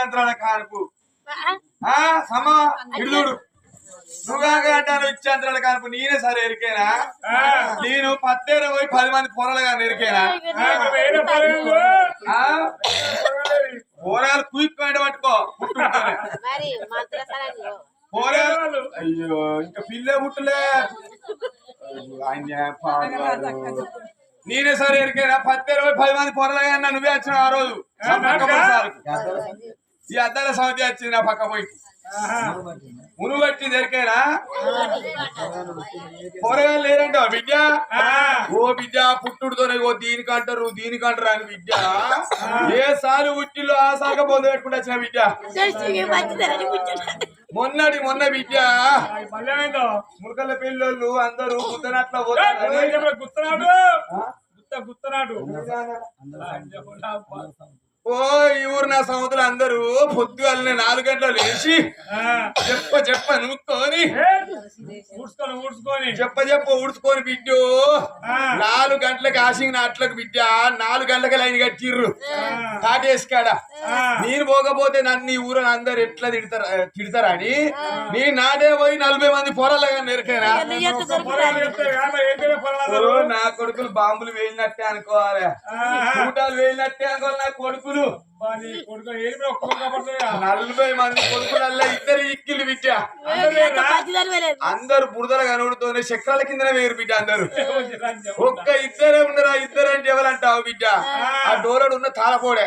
ఇచ్చాంతరాల కానుపు సమ ఇడుదుడు నువ్వుగా అంటాను ఇచ్చాంతరాల కానుపు నేనే సరే ఎరికేనా నేను 10 పోయి 10 మంది పొరలుగా ఎరికేనా పోరాలు క్విక్ పాయింట్ పట్టుకో పోరాలు అయ్యో ఇంకా పిల్లే పుట్టలే నేనే సరే ఎరికేనా 10 పోయి 10 మంది పొరలుగా నువ్వే వచ్చిన ఆ రోజు ఈ అద్దాల సమితి వచ్చింది నా పక్క పోయి మునుగు పట్టి దొరికేనా పొరగాలు లేరంట బిడ్డ ఓ బిడ్డ పుట్టుడుతోనే ఓ దీనికంటారు అని బిడ్డ ఏ సాలు ఉట్టిలో ఆ సాగ పొందు పెట్టుకుంటూ వచ్చిన బిడ్డ మొన్న బిడ్డ మురకల పిల్లలు అందరూ గుత్తనట్ల గుత్తనాడు ఓ ఈ ఊరు నా సముద్రం అందరూ పొద్దుగాలనే 4 గంటలు లేచి చెప్ప నూక్కొని ఊడ్చుకొని బిడ్డ 4 గంటలకు ఆసింగ్ నాట్లకు బిడ్డ 4 గంటలకు లైన్ కట్టిర్రు కాటేసి కాడ నేను పోకపోతే నన్ను ఈ ఊరు అందరు ఎట్లా తిడతారా అని నేను నాటే పోయి 40 మంది పొరలుగా నెరికేనా నా కొడుకులు బాంబులు వేలినట్టే అనుకోవాలి కూటాలు వేలినట్టే అనుకోవాలి నా కొడుకులు 40 మంది కొడుకులల్లా 2 ఇక్కిలు బిడ్డ అందరు బురదల కనుడుతోనే చక్రాల కిందనే వేరు బిడ్డ అందరు ఒక్క ఇద్దరే ఉండరా ఇద్దరంటే ఎవరంటావు బిడ్డ ఆ డోరడు ఉన్న తాళపోడే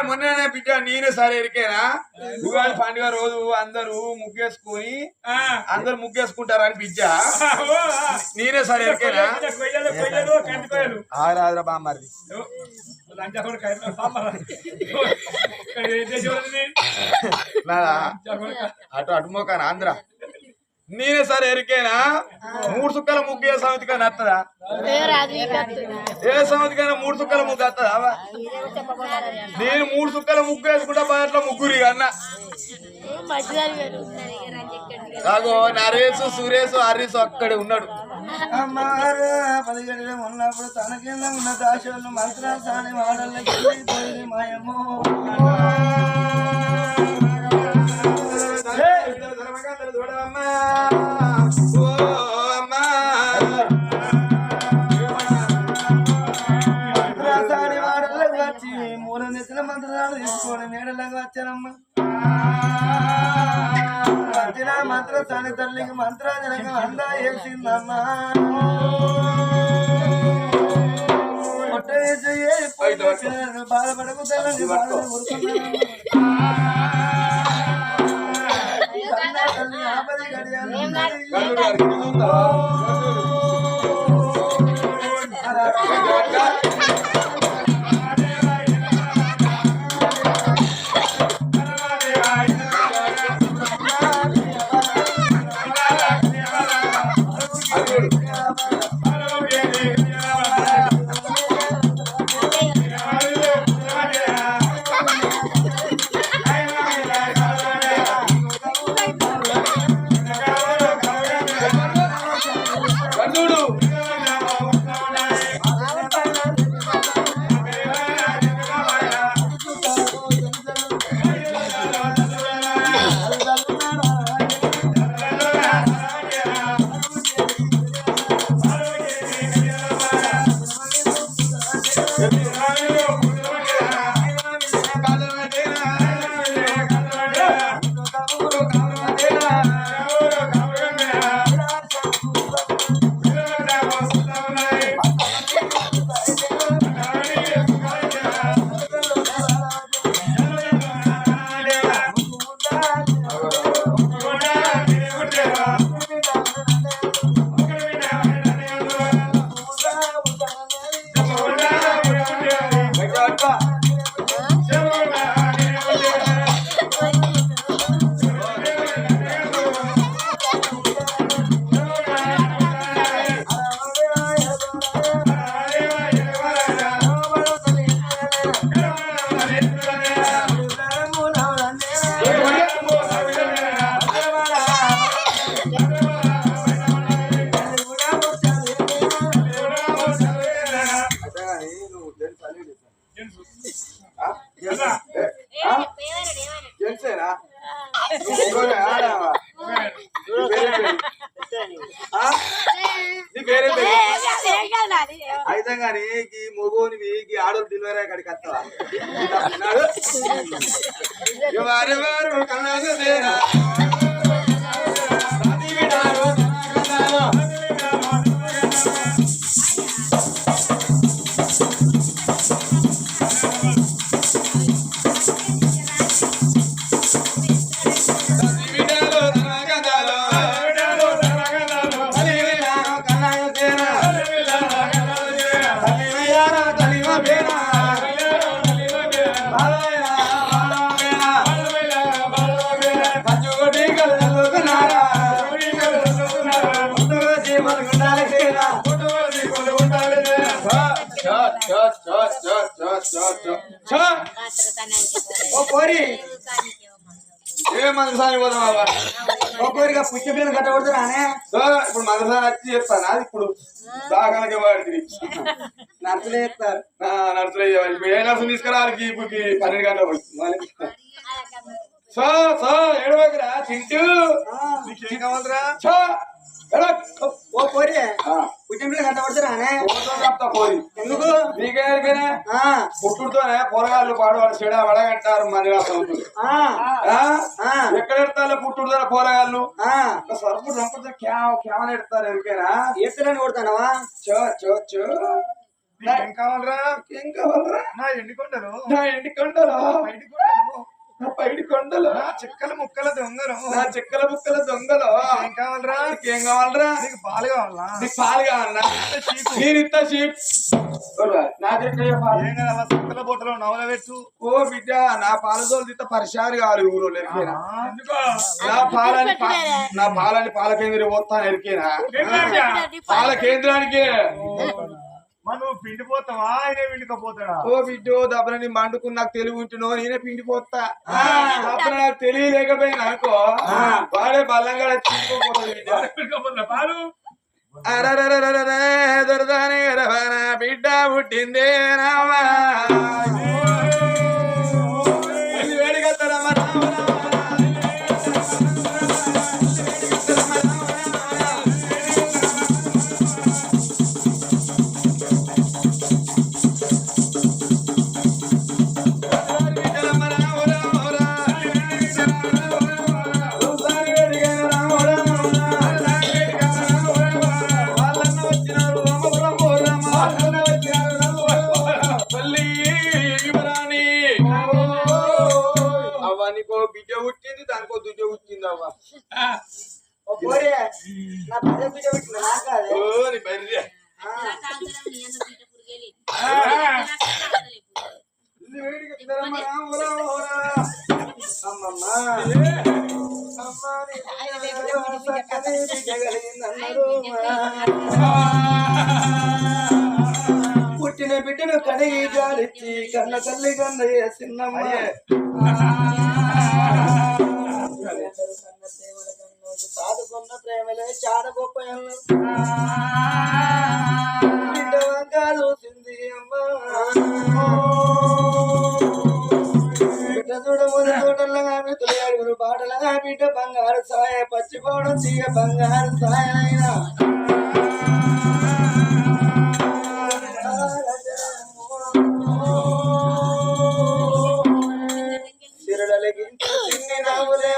మొన్ననే బిడ్డ నేనే సరే ఎరికేనా ఉగాది పండుగ రోజు అందరూ ముగ్గేసుకుంటారని బిడ్డ నేనే సరే ఎరికేనా ఆరాధన బామ్మది అటు మోకాను ఆంధ్ర నేనే సరే ఎరికేనా 3 సుక్కల ముగ్గు ఏ సమితికైనా వస్తుందా ఏ సమితికైనా 3 సుక్కల ముగ్గు వస్తుందా నేను 3 సుక్కల ముగ్గు వేసుకుంటా బాట్ల ముగ్గురి అన్న రాగో నరేసు సురేసు హరీసు అక్కడే ఉన్నాడు 10 గంటలు ఉన్నప్పుడు తన కింద ఉన్న దాశను మంత్రాన్ని వాడలకి మాయమో మంత్రాన్ని వాడలకు వచ్చి 3 నెలల మంత్రాలు తీసుకొని నీడలకు వచ్చానమ్మా మంత్రాన్ని తల్లికి మంత్రాజనక అందా వేసిందమ్మా బాధపడకు తల్లి ఆపది గడియాలు తెలుసేనా అయితే గాని ఈ మొగోనివి ఈ ఆడోళ్ళు డెలివరీ అక్కడికి వస్తావా వారు వారు కన్నాగదేనా ఏ మందసాని పోదామా ఒక్కొరిగా పుట్టి పిల్లలు కట్టకూడదురానే ఇప్పుడు మందసాని వచ్చి చెప్తాను అది ఇప్పుడు దాకాలకి వాడికి నర్సులు చెప్తారు నర్సులు ఇప్పుడు ఏ నర్సు తీసుకురావాలి ఇప్పుడు 12 గంటల పోయి సో సో ఏడవకురా చింటూ నీకేం కావాలరా ఓ పోరి పుట్టి పిల్లలు కట్టకూడదురానే పోయి ఎందుకు నీకేనా పుట్టుడుతోనే పొరగాళ్ళు పాడవాళ్ళు చెడ వడగట్టారు మన చదువుతుంది ఎక్కడ ఎడతారు పుట్టుడుతో పోరగాళ్ళు సరుకుడు రంపుడుతో కేవలం ఎడతారు ఎవరికైనా ఎత్తులని కొడతానవా చో చో చో ఏం కావాలరా ఏం కావాలరా నా ఎండికొండలు పైడి కొండలు చెక్కల ముక్కల దొంగలు నా చెక్కల ముక్కల దొంగలు ఏం కావాలరా ఏం కావాలరా నీకు పాలు కావాలా నీకు పాలు కావాలన్నా నేను ఇస్తా షీట్ నా దగ్గర ఏం కదా చెక్కల బొట్టలో నవల పెట్టు ఓ బిడ్డ నా పాలతోలు తింటే పరిశారు కావాలి ఊరు ఎరికేనా నా పాలని పాల కేంద్రం పోతాను ఎరికేనా పాల కేంద్రానికి మనం పిండిపోతావా ఆయనే పిండికపోతాడా ఓ బిడ్డో దబ్బని మండుకుని నాకు తెలివి ఉంటునో నేనే పిండిపోతా దబ్బన నాకు తెలియలేకపోయినా అనుకో వాడే బల్లంగా చిక్కుపోతుంది పాలు దొరదాని బిడ్డ పుట్టిందే రామా వేడిగత్తరమ్మ బిడ్డ పుట్టింది దానికో దుడ్డ పుట్టింది అవ్వ పుట్టిన బిడ్డను కడిగి గాలిచ్చి కన్న తల్లి కన్న చిన్నమ్మ సాధుకున్న ప్రేమలే చాలా గొప్ప బిడ్డ వంగా చూసింది బిడ్డ చూడముందు తోటలుగా మిత్రులు అడుగులు పాటలుగా బిడ్డ బంగారు సాయ పచ్చిపోవడం తీయ బంగారు సాయనైనా సిరడలకి చిన్ని రాములే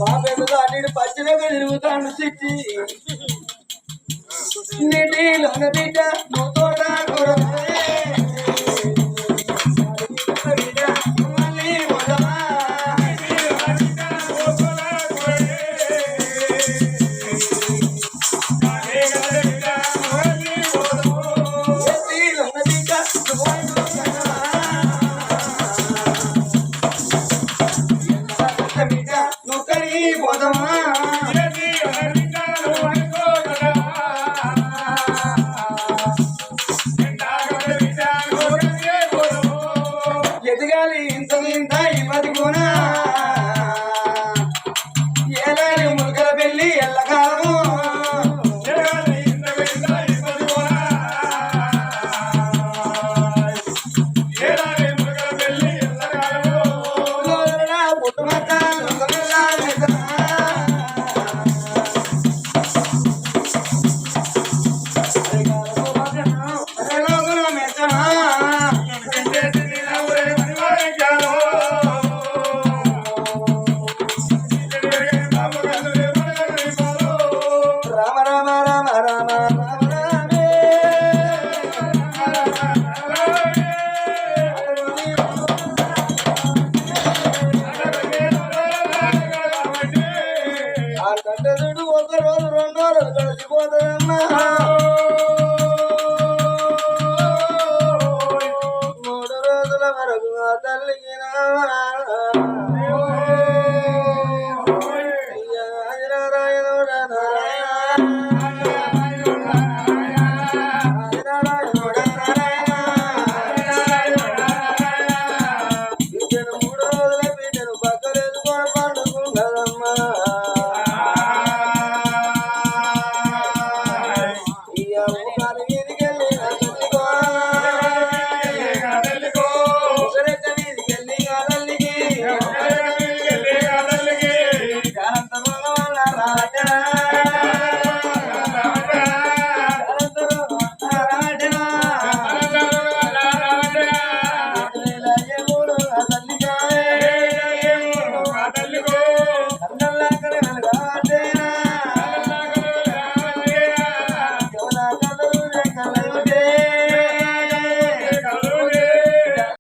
బాబేదో అటు పచ్చిగా తిరుగుతాను చిచ్చి నీటిలోన బిడ్డ నువ్వు తోట నువ్వు కడిగి పోదమా ఎదగాలి ఇంత ఇంత ఈ మది కోన